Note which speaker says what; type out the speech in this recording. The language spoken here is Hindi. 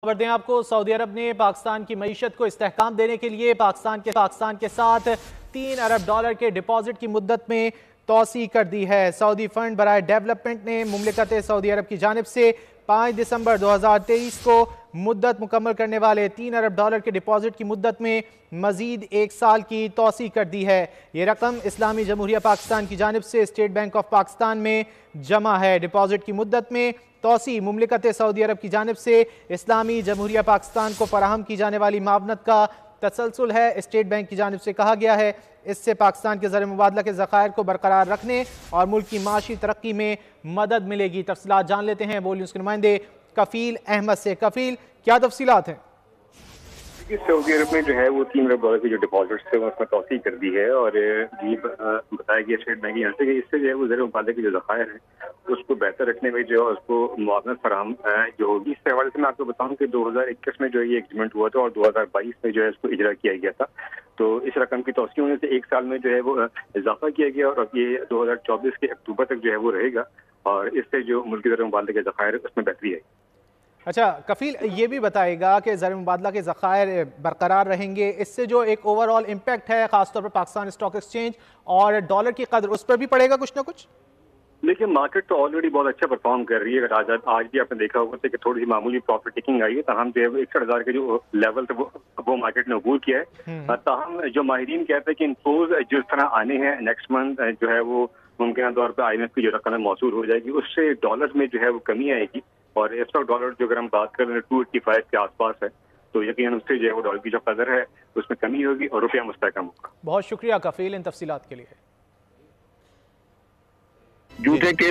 Speaker 1: खबर दें आपको, सऊदी अरब ने पाकिस्तान की मईशत को इस्तेहकाम देने के लिए पाकिस्तान के साथ $3 अरब के डिपॉजिट की मुद्दत में तोसी कर दी है। सऊदी फंड बराए डेवलपमेंट ने मुमलिकत सऊदी अरब की जानिब से 5 दिसंबर 2023 को मुद्दत मुकम्मल करने वाले $3 अरब के डिपॉजिट की मुद्दत में मजीद 1 साल की तोसी कर दी है। ये रकम इस्लामी जमहूरिया पाकिस्तान की जानिब से स्टेट बैंक ऑफ पाकिस्तान में जमा है। डिपॉजिट की मुद्दत में तोसी मुमलिकत सऊदी अरब की जानिब से इस्लामी जमहूरिया पाकिस्तान को फराहम की जाने वाली मावनत का तसलसल है। स्टेट बैंक की जानिब से कहा गया है इससे पाकिस्तान के ज़र मुबादला के ज़खायर को बरकरार रखने और मुल्क की माशी तरक्की में मदद मिलेगी। तफसीलात जान लेते हैं बोल न्यूज़ के नुमाइंदे कफील अहमद से। कफील, क्या तफसीलात हैं?
Speaker 2: सऊदी अरब में जो है वो $3 अरब के जो डिपॉजिट्स थे उसमें तोसी कर दी है और ये बताया गया स्टेट बैंक यहाँ से कि इससे जो है वो ज़र मुबादले के जो ज़खायर हैं उसको बेहतर रखने में जो है उसको मुआवनत फराहम जो होगी। इस हवाले से मैं आपको बताऊँ कि 2021 में जो ये एग्रीमेंट हुआ था और 2022 में जो है इसको इजरा किया गया था। तो इस रकम की तोसी होने से 1 साल में जो है वो इजाफा किया गया और अब ये 2024 के अक्टूबर तक जो है वो रहेगा और इससे जो मुल्क के ज़र मुबादले के ज़खायर है उसमें बेहतरी आएगी।
Speaker 1: अच्छा कफील, ये भी बताएगा कि ज़र मुबादला के ज़खायर बरकरार रहेंगे, इससे जो एक ओवरऑल इम्पैक्ट है खासतौर पर पाकिस्तान स्टॉक एक्सचेंज और डॉलर की कदर उस पर भी पड़ेगा कुछ ना कुछ?
Speaker 2: देखिए, मार्केट तो ऑलरेडी बहुत अच्छा परफॉर्म कर रही है। अगर आज भी आपने देखा होगा कि थोड़ी सी मामूली प्रॉफिट टेकिंग आई है, ताहम जो है 61,000 के जो लेवल थे वो मार्केट ने अबूर किया है। ताहम जो माहिरीन कहते हैं कि इन्फ्लोज जिस तरह आने हैं नेक्स्ट मंथ जो है वो मुमकिन तौर पर IMF की जो रकम है मौसूल हो जाएगी, उससे डॉलर में जो है वो कमी आएगी और इस वक्त डॉलर जो अगर हम बात करें 285 के आसपास है, तो यकीनन उससे जो है वो डॉलर की जो कदर है उसमें कमी होगी और रुपया मुस्तहकम होगा।
Speaker 1: बहुत शुक्रिया कफील इन तफसीलात के लिए।
Speaker 2: जूते के